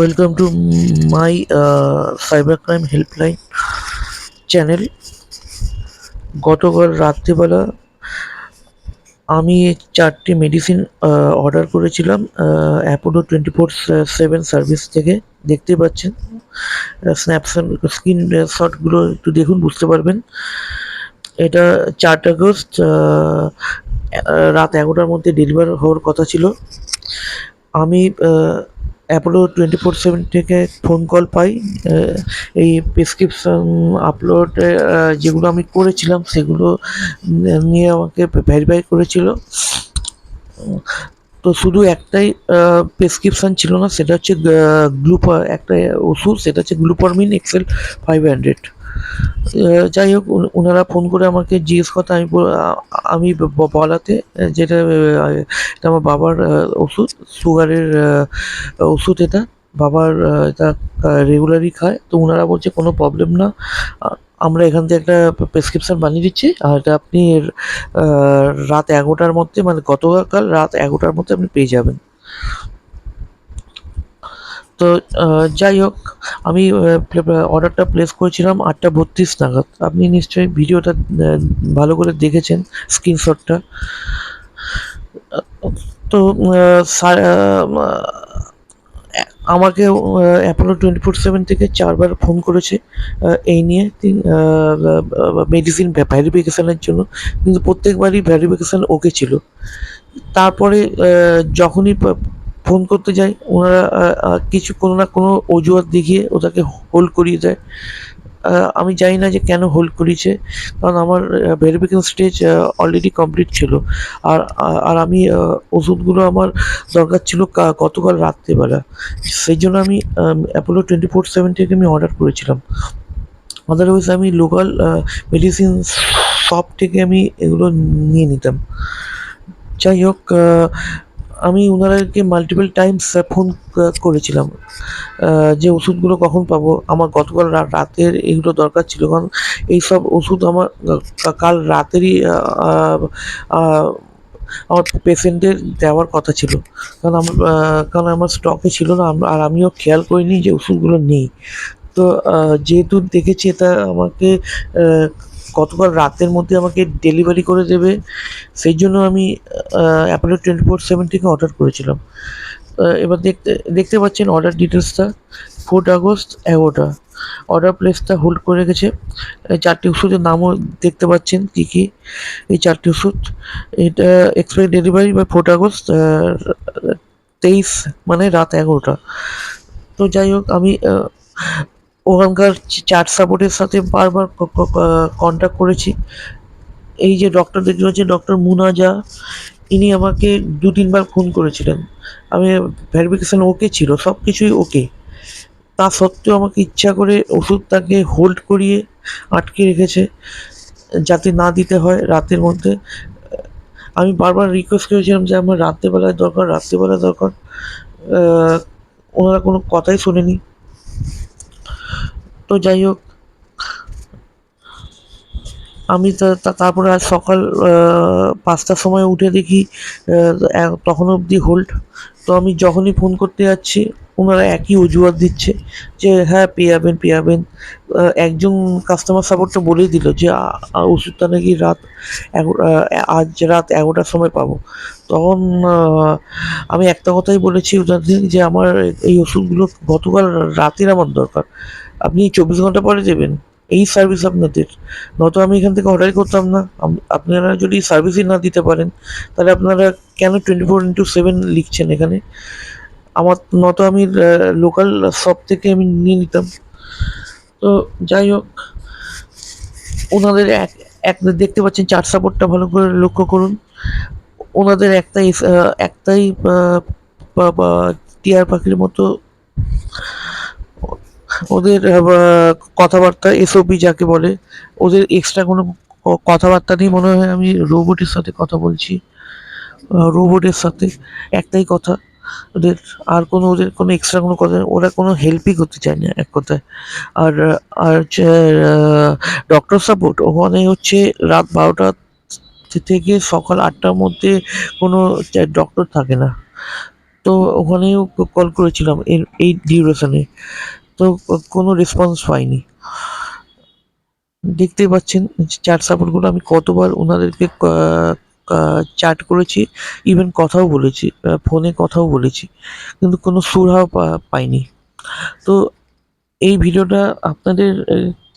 Welcome to my cybercrime helpline channel. গতকাল রাত্রিবেলা আমি 4টি মেডিসিন অর্ডার করেছিলাম অ্যাপোলো 24/7 সার্ভিস থেকে। দেখতে পাচ্ছেন স্ন্যাপশট স্ক্রিন শটগুলো একটু দেখুন, বুঝতে পারবেন। এটা 4 আগস্ট রাত 11টার মধ্যে ডেলিভার হওয়ার কথা ছিল। আমি অ্যাপোলো 24/7 থেকে ফোন কল পাই। এই প্রেসক্রিপশন আপলোডে যেগুলো আমি করেছিলাম সেগুলো নিয়ে আমাকে ভেরিফাই করেছিল। তো শুধু একটাই প্রেসক্রিপশন ছিল না, সেটা হচ্ছে একটা ওষুধ, সেটা হচ্ছে গ্লুপারমিন এক্সেল 500। যাই হোক, ওনারা ফোন করে আমাকে জিজ্ঞেস করতে আমি বলাতে যেটা এটা আমার বাবার ওষুধ, সুগারের ওষুধ এটা। বাবার এটা রেগুলারই খায়। তো ওনারা বলছে কোনো প্রবলেম না, আমরা এখান থেকে একটা প্রেসক্রিপশন বানিয়ে দিচ্ছি, আর এটা আপনি রাত 11টার মধ্যে, মানে গতকাল রাত 11টার মধ্যে আপনি পেয়ে যাবেন। তো যাই হোক, আমি অর্ডারটা প্লেস করেছিলাম 8টা 32 নাগাদ। আপনি নিশ্চয়ই ভিডিওটা ভালো করে দেখেছেন, স্ক্রিনশটটা। তো আমাকে অ্যাপোলো 24/7 থেকে 4বার ফোন করেছে এই নিয়ে মেডিসিন ভেরিফিকেশানের জন্য, কিন্তু প্রত্যেকবারই ভেরিফিকেশান ওকে ছিল। তারপরে যখনই ফোন করতে যাই, ওনারা কিছু কোনো না কোনো অজুহাত দেখিয়ে ওটাকে হোল্ড করিয়ে দেয়। আমি জানি না যে কেন হোল্ড করিয়েছে, কারণ আমার ভেরিফিকেশন স্টেজ অলরেডি কমপ্লিট ছিল। আর আর আমি ওষুধগুলো আমার দরকার ছিল গতকাল রাত্রেবেলা। সেই জন্য আমি অ্যাপোলো 24/7 থেকে আমি অর্ডার করেছিলাম। আদারওয়াইজ আমি লোকাল মেডিসিন শপ থেকে আমি এগুলো নিয়ে নিতাম। যাই হোক, আমি ওনাদেরকে মাল্টিপল টাইমস ফোন করেছিলাম যে ওষুধগুলো কখন পাবো। আমার গতকাল রাতের এগুলো দরকার ছিল, কারণ এইসব ওষুধ আমার কাল রাতেরই আমার পেশেন্টের দেওয়ার কথা ছিল। কারণ আমার স্টকে ছিল না, আর আমিও খেয়াল করিনি যে ওষুধগুলো নেই। তো যেহেতু দেখেছি এটা আমাকে গতকাল রাতের মধ্যে আমাকে ডেলিভারি করে দেবে, সেই জন্য আমি অ্যাপোলো 24/7 থেকে অর্ডার করেছিলাম। এবার দেখতে পাচ্ছেন অর্ডার ডিটেলসটা। 4 আগস্ট 11টা অর্ডার প্লেসটা হোল্ড করে রেখেছে। 4টি ওষুধের নামও দেখতে পাচ্ছেন কী কী। এই 4টি ওষুধ, এটা এক্সপায়ারি ডেলিভারি বাই 4 আগস্ট 23, মানে রাত 11টা। তো যাই হোক, আমি ওখানকার চ্যাট সাপোর্টের সাথে বারবার কন্ট্যাক্ট করেছি। এই যে ডক্টর দেখতে পাচ্ছি, ডক্টর মুনাজা, ইনি আমাকে 2-3বার ফোন করেছিলেন। আমি ভেরিফিকেশান ওকে ছিল, সব কিছুই ওকে। তা সত্ত্বেও আমাকে ইচ্ছা করে ওষুধটাকে হোল্ড করিয়ে আটকে রেখেছে, যাতে না দিতে হয় রাতের মধ্যে। আমি বারবার রিকোয়েস্ট করেছিলাম যে আমার রাত্রেবেলায় দরকার, রাত্রেবেলায় দরকার। ওনারা কোনো কথাই শোনেনি। তো যাই হোক, আমি তারপরে আজ সকাল 5টার সময় উঠে দেখি তখনও অবধি হোল্ড। তো আমি যখনই ফোন করতে যাচ্ছি, ওনারা একই অজুহাত দিচ্ছে যে হ্যাঁ পেয়ে যাবেন, পেয়ে যাবেন। একজন কাস্টমার সাপোর্টটা বলেই দিল যে ওষুধটা নাকি আজ রাত 11টার সময় পাবো। তখন আমি একটা কথাই বলেছি ওদের যে আমার এই ওষুধগুলো গতকাল রাতের আমার দরকার, আপনি 24 ঘন্টা পরে দেবেন। এই সার্ভিস আপনাদের, নয়তো আমি এখান থেকে অর্ডারই করতাম না। আপনারা যদি সার্ভিসই না দিতে পারেন, তাহলে আপনারা কেন 24/7 লিখছেন এখানে? নয়তো আমি লোকাল শপ থেকে আমি নিয়ে নিতাম। তো যাই হোক, ওনাদের এক দেখতে পাচ্ছেন চার্ট সাপোর্টটা ভালো করে লক্ষ্য করুন। ওনাদের একটাই টিয়ার পাখির মতো ওদের কথাবার্তা, এসওপি যাকে বলে। ওদের এক্সট্রা কোনো কথাবার্তা নেই, মনে হয় আমি রোবটের সাথে কথা বলছি। রোবটের সাথে একটাই কথা ওদের, আর ওদের কোনো এক্সট্রা কোনো কথা, ওরা কোনো হেল্পই করতে চায় না এক কথায়। আর আর হচ্ছে ডক্টর সাপোর্ট ওখানে হচ্ছে রাত 12টা থেকে সকাল 8টার মধ্যে কোনো ডক্টর থাকে না। তো ওখানেও কল করেছিলাম এই ডিউরেশনে, তো কোনো রেসপন্স পাইনি। দেখতেই পাচ্ছেন চ্যাট সাপোর্টগুলো আমি কতবার ওনাদেরকে চ্যাট করেছি, ইভেন কথাও বলেছি, ফোনে কথাও বলেছি, কিন্তু কোনো সুরাহা পাইনি। তো এই ভিডিওটা আপনাদের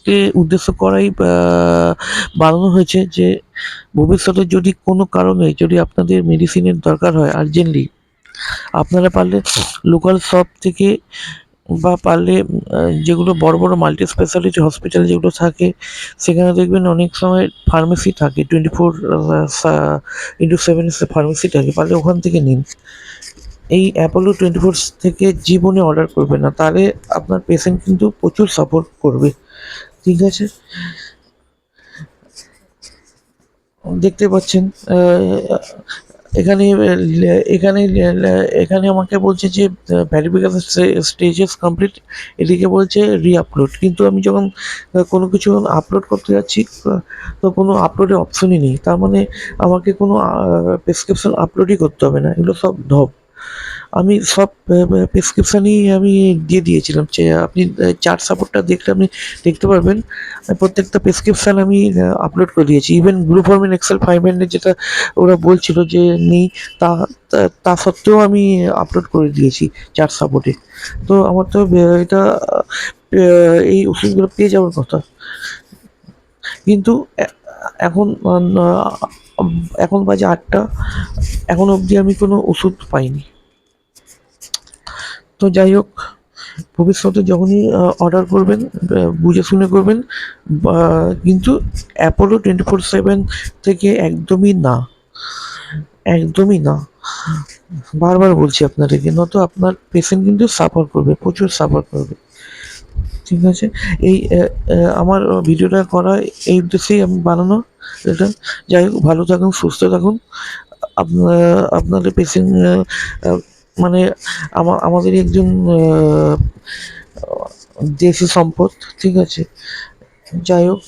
কে উদ্দেশ্য করাই বানানো হয়েছে যে ভবিষ্যতে যদি কোনো কারণে যদি আপনাদের মেডিসিনের দরকার হয় আর্জেন্টলি, আপনারা পারলে লোকাল শপ থেকে বা পারলে যেগুলো বড় বড় মাল্টি স্পেশালিটি হসপিটাল যেগুলো থাকে, সেখানে দেখবেন অনেক সময় ফার্মেসি থাকে, 24/7 ফার্মেসি থাকে, পারলে ওখান থেকে নিন। এই অ্যাপোলো 24 থেকে জীবনে অর্ডার করবেন না, তাহলে আপনার পেশেন্ট কিন্তু প্রচুর সাপোর্ট করবে। ঠিক আছে, দেখতে পাচ্ছেন এখানে এখানে এখানে আমাকে বলছে যে ভ্যারিফিকেশন স্টেজেস কমপ্লিট, এদিকে বলছে রিআপলোড, কিন্তু আমি যখন কোনো কিছু আপলোড করতে যাচ্ছি তো কোনো আপলোডের অপশনই নেই। তার মানে আমাকে কোনো প্রেসক্রিপশন আপলোডই করতে হবে না, এগুলো সব ঢপ। আমি সব প্রেসক্রিপশানই আমি দিয়ে দিয়েছিলাম, যে আপনি চার্ট সাপোর্টটা দেখলে আপনি দেখতে পারবেন প্রত্যেকটা প্রেসক্রিপশান আমি আপলোড করে দিয়েছি। ইভেন গ্লুফরমিন এক্সেল 500 যেটা ওরা বলছিল যে নেই, তা তা সত্ত্বেও আমি আপলোড করে দিয়েছি চার্ট সাপোর্টে। তো আমার তো এটা এই ওষুধগুলো পেয়ে যাওয়ার কথা, কিন্তু এখন এখন বাজে 8টা, এখন অবধি আমি কোনো ওষুধ পাইনি। তো যাই হোক, ভবিষ্যতে যখনই অর্ডার করবেন বুঝে শুনে করবেন, কিন্তু অ্যাপোলো 24/7 থেকে একদমই না, একদমই না। বারবার বলছি আপনাদেরকে, নয়তো আপনার পেশেন্ট কিন্তু সাফার করবে, প্রচুর সাফার করবে। ঠিক আছে, এই আমার ভিডিওটা করা এই উদ্দেশ্যেই আমি বানানো এটা। যাই হোক, ভালো থাকুন, সুস্থ থাকুন। আপনাদের পেশেন্ট মানে আমাদের একজন দেশি সম্পদ। ঠিক আছে, যাই হোক।